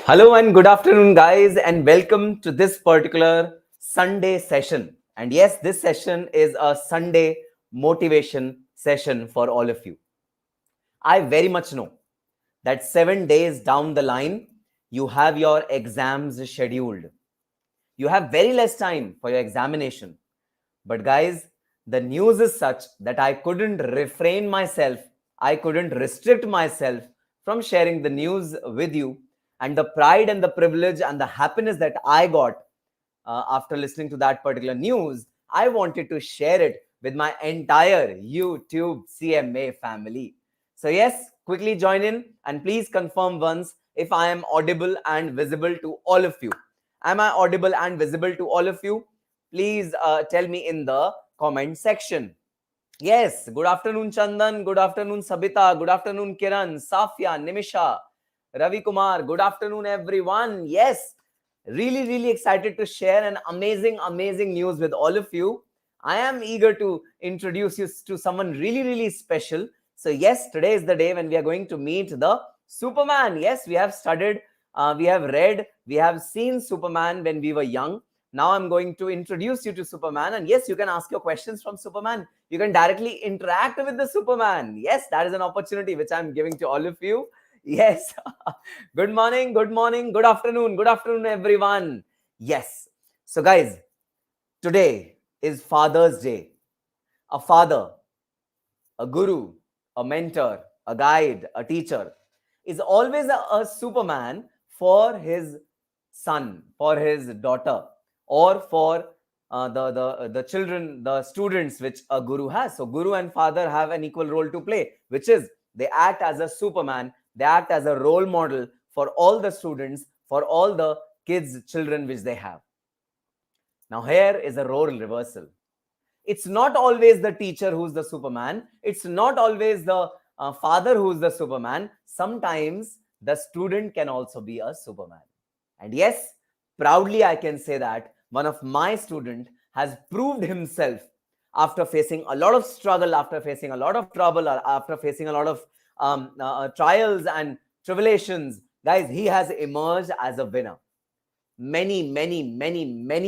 Hello and good afternoon, guys, and welcome to this particular Sunday session. And yes, this session is a Sunday motivation session for all of you. I very much know that 7 days down the line, you have your exams scheduled. You have very less time for your examination. But, guys, the news is such that I couldn't refrain myself, I couldn't restrict myself from sharing the news with you, and the pride and the privilege and the happiness that I got after listening to that particular news, I wanted to share it with my entire YouTube CMA family. So yes, quickly join in and please confirm once if I am audible and visible to all of you. Am I audible and visible to all of you? Please tell me in the comment section. Yes, good afternoon Chandan, good afternoon Sabita, good afternoon Kiran, Safia, Nimisha, Ravi Kumar, good afternoon everyone. Yes, really excited to share an amazing news with all of you. I am eager to introduce you to someone really special. So yes, today is the day when we are going to meet the Superman. Yes, we have studied, we have read, we have seen Superman when we were young. Now I'm going to introduce you to Superman, and yes, you can ask your questions from Superman. You can directly interact with the Superman. Yes, that is an opportunity which I'm giving to all of you. Yes. Good morning, good afternoon, everyone. Yes. So, guys, today is Father's Day. A father, a guru, a mentor, a guide, a teacher is always a Superman for his son, for his daughter, or for the children, the students which a guru has. So guru and father have an equal role to play, which is they act as a Superman, they act as a role model for all the students, for all the kids, children which they have. Now here is a role reversal. It's not always the teacher who's the Superman. It's not always the father who's the Superman. Sometimes the student can also be a Superman. And yes, proudly I can say that one of my students has proved himself after facing a lot of struggle, after facing a lot of trouble, after facing a lot of trials and tribulations. Guys, he has emerged as a winner. Many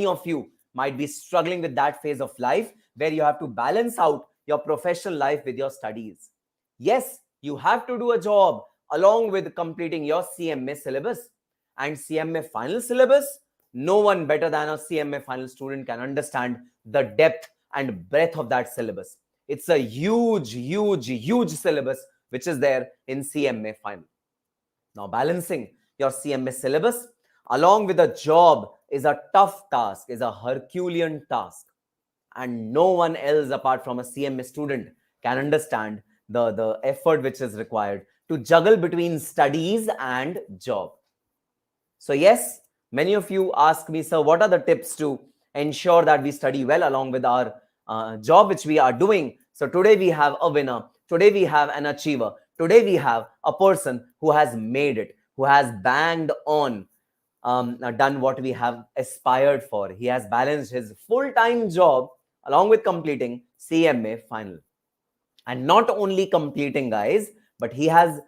of you might be struggling with that phase of life where you have to balance out your professional life with your studies. Yes, you have to do a job along with completing your CMA syllabus and CMA final syllabus. No one better than a CMA final student can understand the depth and breadth of that syllabus. It's a huge syllabus which is there in CMA final. Now, balancing your CMA syllabus along with a job is a tough task, is a Herculean task. And no one else apart from a CMA student can understand the effort which is required to juggle between studies and job. So yes, many of you ask me, sir, what are the tips to ensure that we study well along with our job which we are doing? So today we have a winner. Today we have an achiever. Today we have a person who has made it, who has banged on, done what we have aspired for. He has balanced his full-time job along with completing CMA final. And not only completing, guys, but he has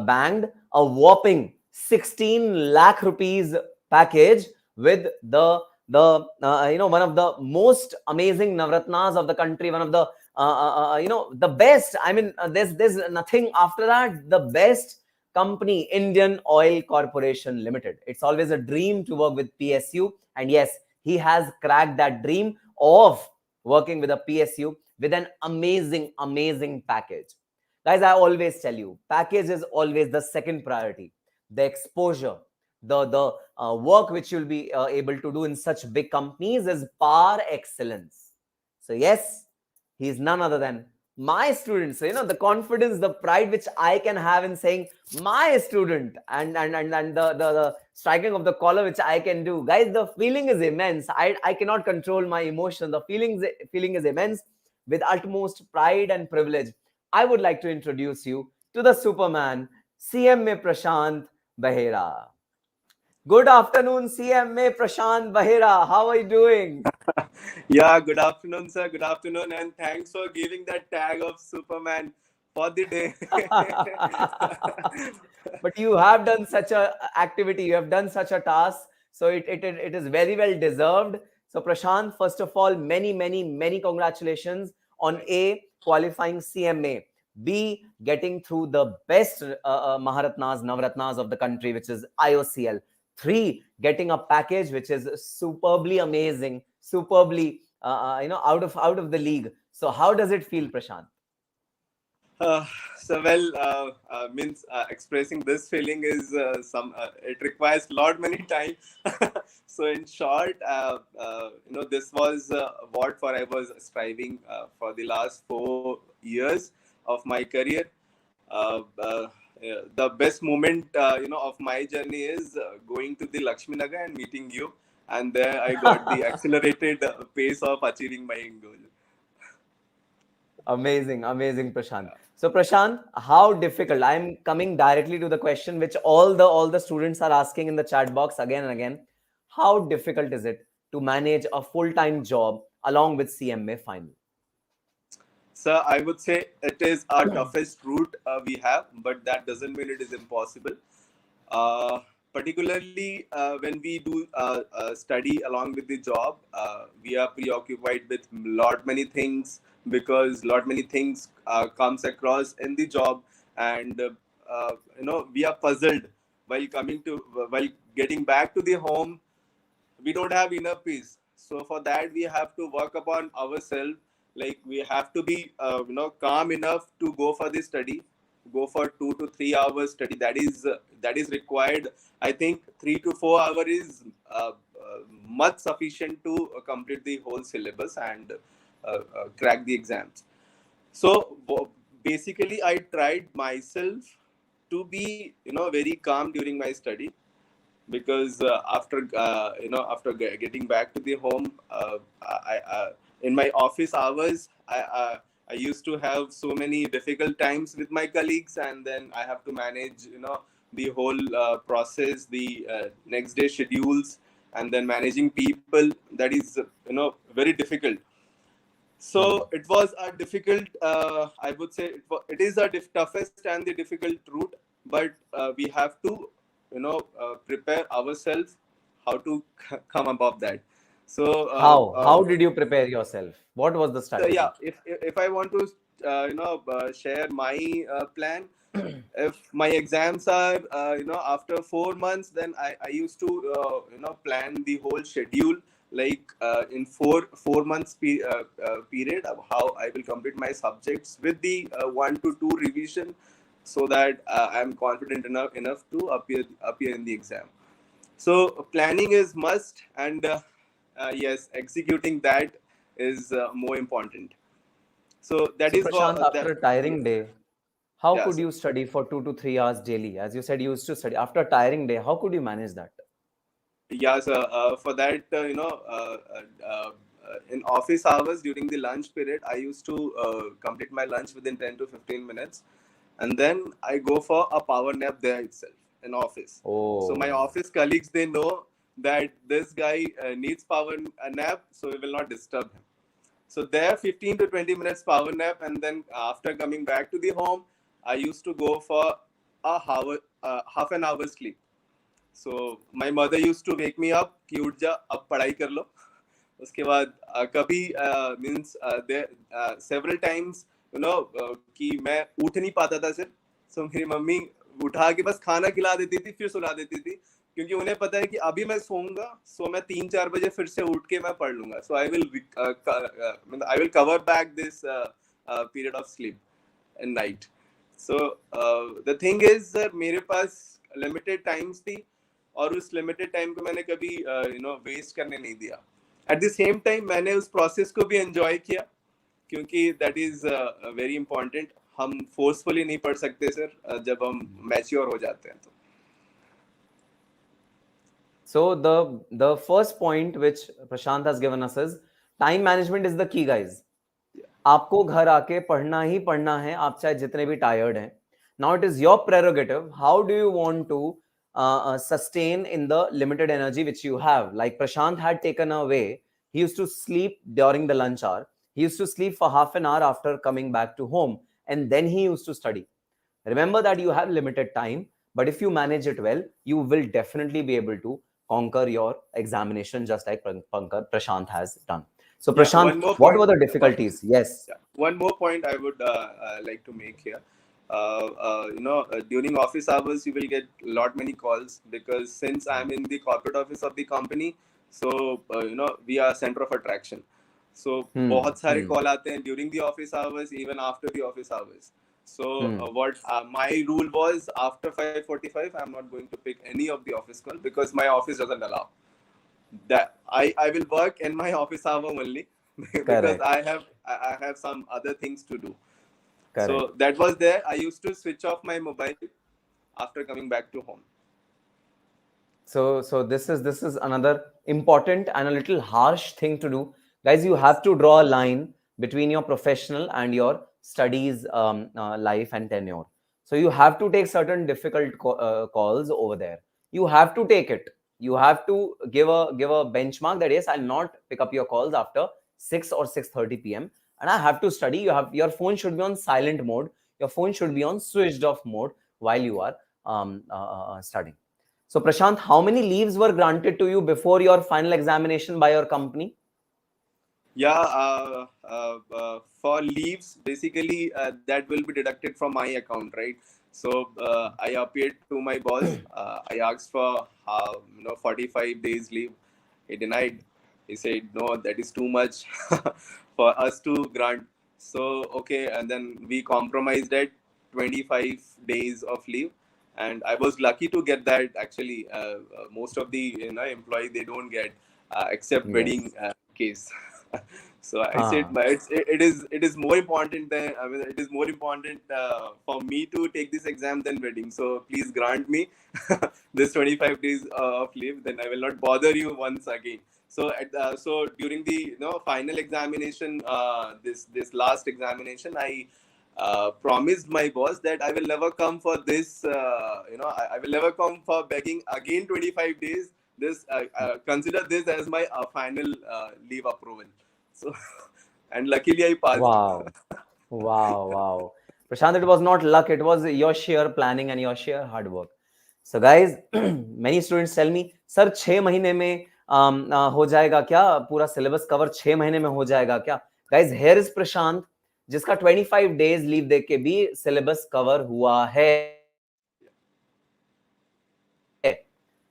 banged a whopping 16 lakh rupees package with the one of the most amazing Navratnas of the country, one of the the best. I mean, there's nothing after that. The best company, Indian Oil Corporation Limited. It's always a dream to work with PSU, and yes, he has cracked that dream of working with a PSU with an amazing package. Guys, I always tell you, package is always the second priority. The exposure, the work which you'll be able to do in such big companies is par excellence. So yes, he is none other than my student. So the confidence, the pride which I can have in saying my student, and the striking of the collar which I can do, guys, the feeling is immense. I cannot control my emotion. The feeling is immense. With utmost pride and privilege, I would like to introduce you to the Superman, CMA Prashant Behera. Good afternoon, CMA Prashant Behera. How are you doing? Yeah, good afternoon, sir. Good afternoon, and thanks for giving that tag of Superman for the day. But you have done such a activity, you have done such a task, so it is very well deserved. So Prashant, first of all, many congratulations on A, qualifying CMA, B, getting through the best Maharatnas, Navratnas of the country, which is IOCL, 3, getting a package which is superbly amazing, superbly out of the league. So how does it feel, Prashant? Uh, so well, means expressing this feeling is it requires lot many time. So in short, this was what for I was striving for the last 4 years of my career. The best moment of my journey is going to the Lakshmi Nagar and meeting you, and there I got the accelerated pace of achieving my goal. Amazing, Prashant. So, Prashant, how difficult? I'm coming directly to the question which all the students are asking in the chat box again and again. How difficult is it to manage a full-time job along with CMA final? So I would say it is our toughest route we have, but that doesn't mean it is impossible. Uh, Particularly when we do study along with the job, we are preoccupied with lot many things, because lot many things comes across in the job, and we are puzzled while getting back to the home. We don't have enough peace, so for that we have to work upon ourselves. Like, we have to be calm enough to go for the study, go for 2 to 3 hours study. That is required. I think 3 to 4 hours is much sufficient to complete the whole syllabus and crack the exams. So basically I tried myself to be very calm during my study, because after getting back to the home, in my office hours, I used to have so many difficult times with my colleagues, and then I have to manage the whole process, the next day schedules, and then managing people. That is very difficult. So it was a difficult, I would say it is a toughest and the difficult route, but we have to prepare ourselves how to come above that. So How did you prepare yourself? What was the yeah, strategy? if I want to share my plan, if my exams are after 4 months, then I used to plan the whole schedule, like in four months period of how I will complete my subjects with the 1 to 2 revision, so that I'm confident enough to appear in the exam. So planning is must, and yes, executing that is more important. So that So, is Prashant, what after that. a tiring day, how Yeah. could you study for 2 to 3 hours daily? As you said, you used to study. After a tiring day, how could you manage that? Yeah, so for that, in office hours during the lunch period, I used to complete my lunch within 10 to 15 minutes. And then I go for a power nap there itself in office. So my Oh, office colleagues, they know that this guy needs nap, so we will not disturb him. So there, 15 to 20 minutes power nap. And then after coming back to the home, I used to go for half an hour sleep. So my mother used to wake me up कि उठ जा अब पढ़ाई कर लो. उसके बाद कभी means several times कि मैं उठ नहीं पाता था सर. So मेरी मम्मी उठा के बस खाना खिला देती थी, फिर सुला देती थी, क्योंकि उन्हें पता है कि अभी मैं सोऊंगा, सो मैं 3-4 बजे फिर से उठ के मैं पढ़ लूंगा. So I will cover back this period of sleep in night. So the thing is, sir, मेरे पास लिमिटेड टाइम्स थी, और उस लिमिटेड टाइम को मैंने कभी वेस्ट करने नहीं दिया. एट द सेम टाइम मैंने उस प्रोसेस को भी एंजॉय किया, क्योंकि दैट इज वेरी इंपॉर्टेंट. हम फोर्सफुली नहीं पढ़ सकते सर, जब हम मैच्योर हो जाते हैं तो. so the first point which Prashant has given us is time management is the key, guys. आपको घर आके पढ़ना ही पढ़ना है, आप चाहे जितने भी टायर्ड हैं. Now it is your prerogative. How do you want to sustain in the limited energy which you have? Like Prashant had taken away, he used to sleep during the lunch hour. He used to sleep for half an hour after coming back to home. and then he used to study. Remember that you have limited time, but if you manage it well, you will definitely be able to conquer your examination just like Prashant has done. So Yeah, Prashant, one more what point. were the difficulties? Yes. Yeah. One more point I would like to make here. During office hours, you will get lot many calls because since I'm in the corporate office of the company, so we are center of attraction. So बहुत सारे call आते हैं during the office hours, even after the office hours. So what my rule was, after 5:45, I'm not going to pick any of the office call because my office doesn't allow that. I will work in my office hour only because Correct. I have some other things to do. So Correct. that was there. I used to switch off my mobile after coming back to home. So this is another important and a little harsh thing to do, guys. You Yes. have to draw a line between your professional and your studies life and tenure. So you have to take certain difficult calls over there. You have to take it. You have to give a benchmark that yes, I'll not pick up your calls after 6 or 6:30 p.m. and I have to study. Your phone should be on silent mode. Your phone should be on switched off mode while you are studying. So, Prashant, how many leaves were granted to you before your final examination by your company? Yeah, for leaves, basically that will be deducted from my account, right? So I appeared to my boss. I asked for 45 days leave. He denied. He said no, that is too much for us to grant. So okay, and then we compromised at 25 days of leave, and I was lucky to get that. Actually, most of the employee, they don't get except wedding Yes. case. So I said, Ah, but it is more important than, I mean, it is more important for me to take this exam than wedding. So please grant me this 25 days of leave. Then I will not bother you once again. So so during the final examination, this last examination, I promised my boss that I will never come for this. I will never come for begging again 25 days. This consider this as my final leave approval. So, and luckily I passed. wow. Wow, wow. Prashant, it was not luck, it was your sheer planning and your sheer hard work. So, guys, many students tell me, sir, 6 महीने में हो जाएगा क्या? पूरा syllabus cover 6 महीने में हो जाएगा क्या? Guys, here is Prashant, जिसका 25 days leave देके के भी syllabus cover हुआ है.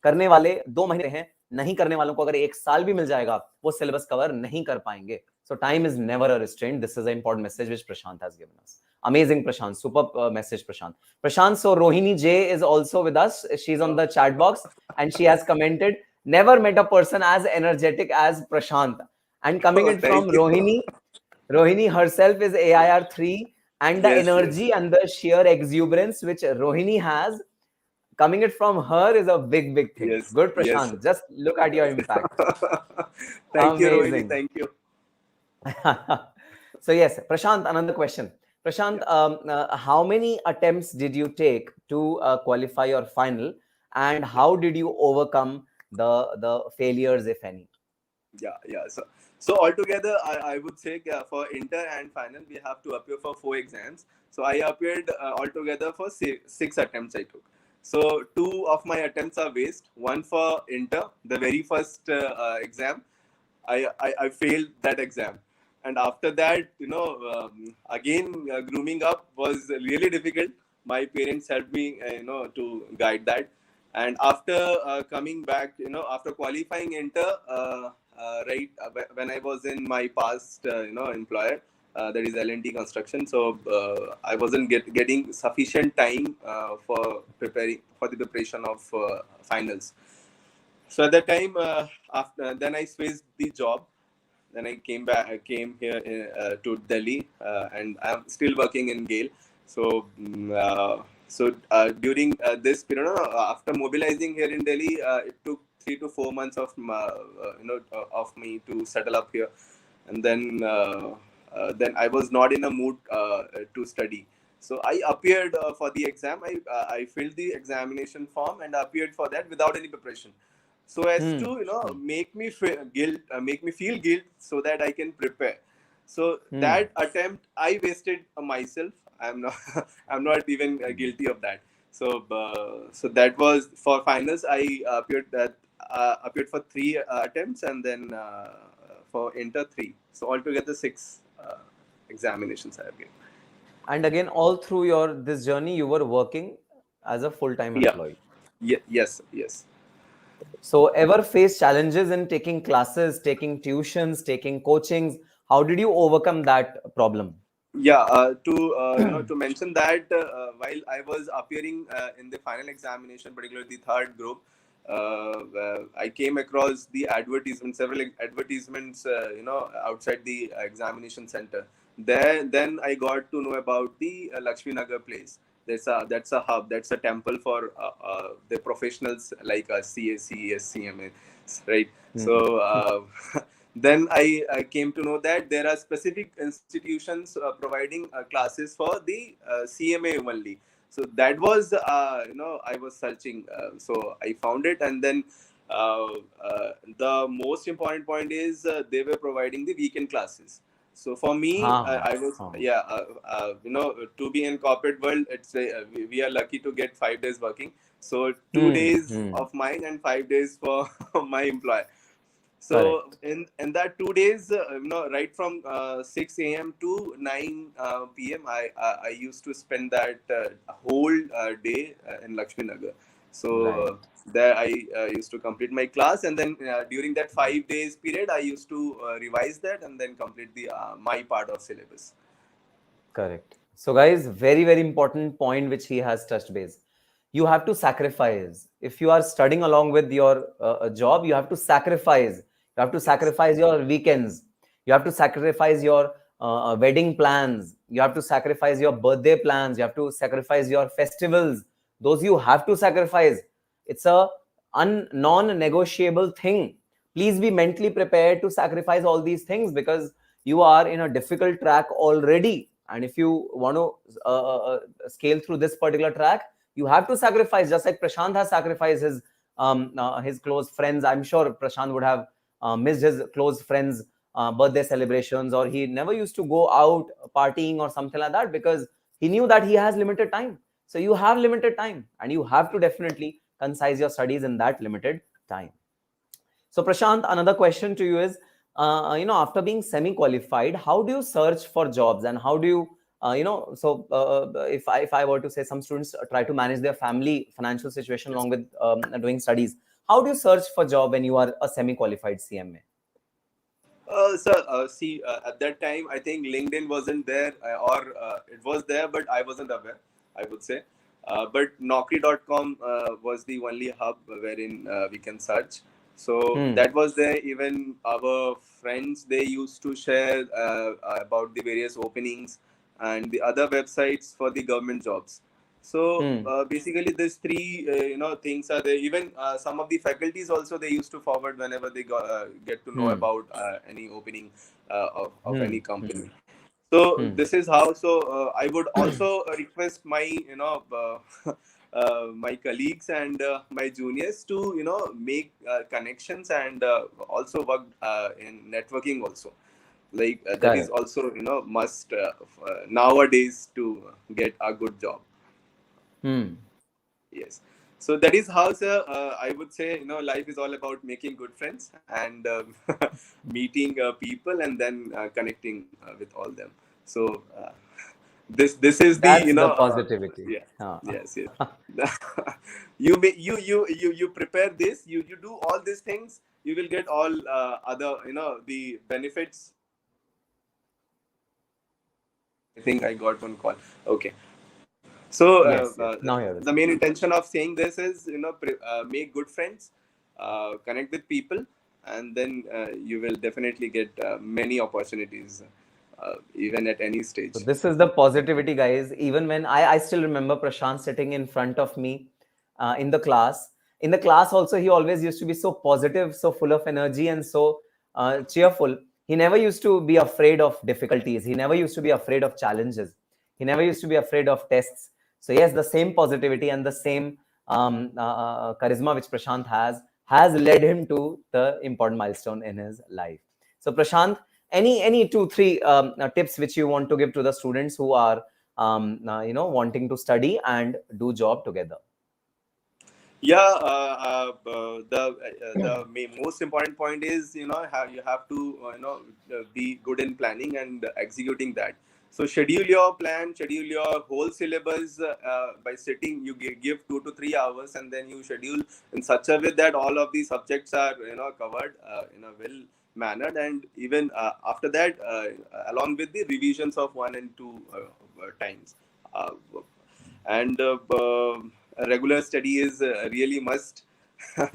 करने वाले 2 महीने हैं, नहीं करने वालों को अगर 1 साल भी मिल जाएगा, वो syllabus cover नहीं कर पाएंगे. So time is never a restraint. This is an important message which Prashant has given us. Amazing, Prashant. Super message, Prashant. Prashant, so Rohini J is also with us. She's on the chat box and she has commented, never met a person as energetic as Prashant. And coming Oh, in from thank you. Rohini herself is AIR3, and the Yes, yes, energy and the sheer exuberance which Rohini has, coming it from her is a big thing. yes, Good, yes. Prashant. Just look at your impact. Thank you, Rohini. Amazing. Thank you. So yes, Prashant, another question. Prashant, Yeah. how many attempts did you take to qualify your final, and Yeah. how did you overcome the failures, if any? Yeah. So altogether, I would say for inter and final, we have to appear for 4 exams. So I appeared altogether for six attempts I took. So 2 of my attempts are waste. One for inter, the very first exam, I failed that exam. And after that, again, grooming up was really difficult. My parents helped me, to guide that. And after coming back, after qualifying inter, right, when I was in my past, employer, that is L&T Construction. So I wasn't getting sufficient time for the preparation of finals. So at that time, after then I switched the job. Then I came back. I came here to Delhi, and I'm still working in Gale. So, during this period, after mobilizing here in Delhi, it took 3 to 4 months of me to settle up here, and then I was not in a mood to study. So I appeared for the exam. I filled the examination form and appeared for that without any preparation, so as to make me feel guilt so that I can prepare. So that attempt I wasted myself. I'm not I'm not even guilty of that. So that was for finals. I appeared for three attempts, and then for inter three. So altogether six examinations I have given. And again, all through your this journey, you were working as a full-time Yeah. employee. Yes. Yes. So, ever face challenges in taking classes, taking tuitions, taking coachings? How did you overcome that problem? Yeah, to mention that while I was appearing in the final examination, particularly the third group, I came across the advertisement, several advertisements, outside the examination center. Then I got to know about the Lakshmi Nagar place. That's a hub. That's a temple for the professionals like CA, CES, CMA, right? Hmm. So then I came to know that there are specific institutions providing classes for the CMA only. So that was I was searching, so I found it, and then uh, the most important point is they were providing the weekend classes. So for me, Ha, I was, ha. yeah, to be in corporate world, we are lucky to get 5 days working. So 2 days Hmm. of mine and 5 days for my employer. So Correct. in that 2 days, right from 6 a.m. to 9 p.m., I used to spend that whole day in Lakshmi Nagar. So Right. there I used to complete my class, and then during that 5 days period, I used to revise that and then complete the my part of syllabus. Correct. So, guys, very, very important point which he has touched base. You have to sacrifice. If you are studying along with your job, you have to sacrifice. You have to Yes. sacrifice your weekends. You have to sacrifice your wedding plans. You have to sacrifice your birthday plans. You have to sacrifice your festivals. Those you have to sacrifice. It's a non-negotiable thing. Please be mentally prepared to sacrifice all these things because you are in a difficult track already, and if you want to scale through this particular track, you have to sacrifice, just like Prashant has sacrificed his close friends. I'm sure Prashant would have missed his close friends birthday celebrations, or he never used to go out partying or something like that because he knew that he has limited time. So you have limited time, and you have to definitely concise your studies in that limited time. So Prashant, another question to you is, after being semi-qualified, how do you search for jobs, and how do you, if I were to say some students try to manage their family financial situation Yes. along with doing studies, how do you search for job when you are a semi-qualified CMA? See, at that time, I think LinkedIn wasn't there, or it was there, but I wasn't aware, I would say. But Naukri.com was the only hub wherein we can search. So Hmm. that was there. Even our friends, they used to share about the various openings and the other websites for the government jobs. So Hmm. basically, these three things are there. Even some of the faculties also, they used to forward whenever they get to know Hmm. about any opening of Hmm. any Hmm. company. So Hmm. this is how. So I would also request my my colleagues and my juniors to make connections and also work in networking also. Like that is Correct. also must nowadays to get a good job. Hmm. Yes. So that is how, sir, I would say, life is all about making good friends and meeting people and then connecting with all them. So this is the, That's the positivity. yeah, Huh. yes, yes. You prepare this, you do all these things, you will get all other, the benefits. I think I got one call. Okay. So Yes. Yes. Now you're the listening. main intention of saying this is, make good friends, connect with people, and then you will definitely get many opportunities, even at any So stage. this is the positivity, guys. Even when I still remember Prashant sitting in front of me in the class. In the class, also, he always used to be so positive, so full of energy, and so cheerful. He never used to be afraid of difficulties. He never used to be afraid of challenges. He never used to be afraid of tests. So yes, the same positivity and the same charisma which Prashant has led him to the important milestone in his life. So Prashant, any 2 3 tips which you want to give to the students who are wanting to study and do job together? Yeah, the most important point is, how you have to be good in planning and executing that. So schedule your plan, schedule your whole syllabus by sitting. You give 2 to 3 hours, and then you schedule in such a way that all of these subjects are covered in a well mannered, and even after that, along with the revisions of 1 and 2 times. Uh, and a regular study is really must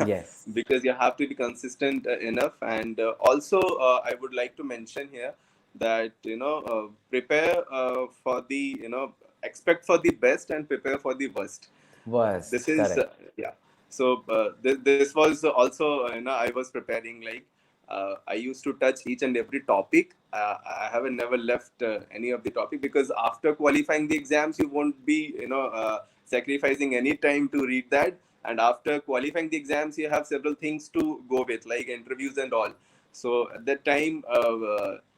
Yes. because you have to be consistent enough. And also, I would like to mention here that prepare for the expect for the best and prepare for the worst. This Worst. is Correct. yeah. So this was also I was preparing, like, I used to touch each and every topic. I haven't never left any of the topic, because after qualifying the exams, you won't be sacrificing any time to read that. And after qualifying the exams, you have several things to go with, like interviews and all. So at that time,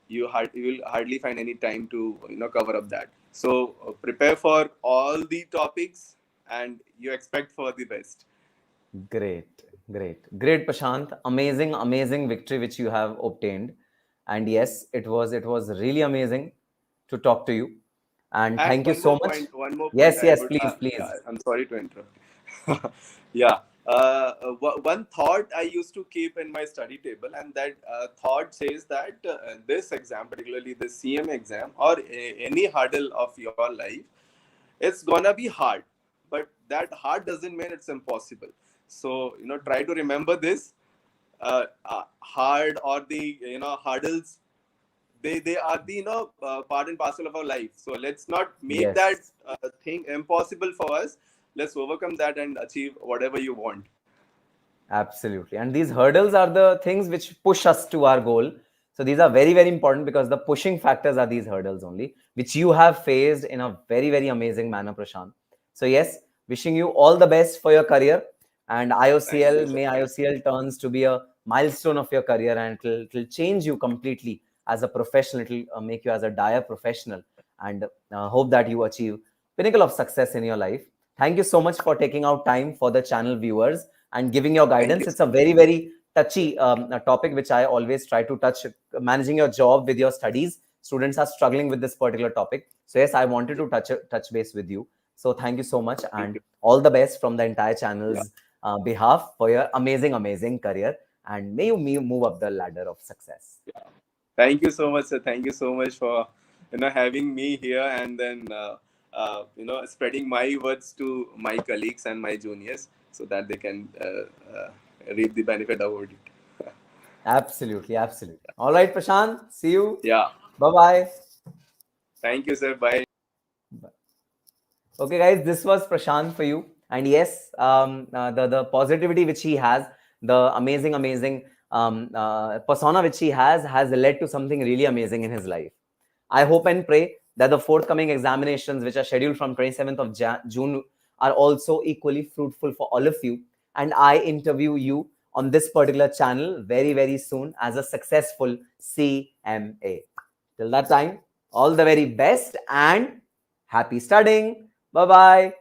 you will hardly find any time to cover up that. So prepare for all the topics, and you expect for the best. Great, great, Prashant. Amazing, amazing victory which you have obtained. And yes, it was really amazing to talk to you. And And thank you so much. one more point Yes, I yes, would, please, yeah, please. I'm sorry to interrupt. Yeah. One thought I used to keep in my study table, and that thought says that this exam, particularly the CMA exam, or any hurdle of your life, it's gonna be hard, but that hard doesn't mean it's impossible. So try to remember this. Hard, or the hurdles, they are the part and parcel of our life. So let's not make that Yes. thing impossible for us. Let's overcome that and achieve whatever you want. Absolutely. And these hurdles are the things which push us to our goal. So these are very, very important because the pushing factors are these hurdles only, which you have faced in a very, very amazing manner, Prashant. So, yes, wishing you all the best for your career. And Thank you, IOCL, sir. may IOCL turns to be a milestone of your career, and it'll change you completely as a professional. It'll make you as a dire professional. And hope that you achieve pinnacle of success in your life. Thank you so much for taking out time for the channel viewers and giving your Thank you. guidance. It's a very, very touchy a topic which I always try to touch. Managing your job with your studies, students are struggling with this particular topic. So yes, I wanted to touch base with you. So thank you so much, Thank and you. all the best from the entire Yeah. channel's behalf for your amazing, amazing career. And may you move up the ladder of success. Yeah. Thank you so much, sir. Thank you so much for having me here, and then spreading my words to my colleagues and my juniors, so that they can reap the benefit of it. Absolutely, absolutely. All right, Prashant. See you. Yeah. Bye bye. Thank you, sir. Bye. Okay, guys, this was Prashant for you. And yes, the positivity which he has, the amazing, amazing persona which he has led to something really amazing in his life. I hope and pray that the forthcoming examinations, which are scheduled from 27th of June, are also equally fruitful for all of you. And I interview you on this particular channel very, very soon as a successful CMA. Till that time, all the very best and happy studying. Bye bye.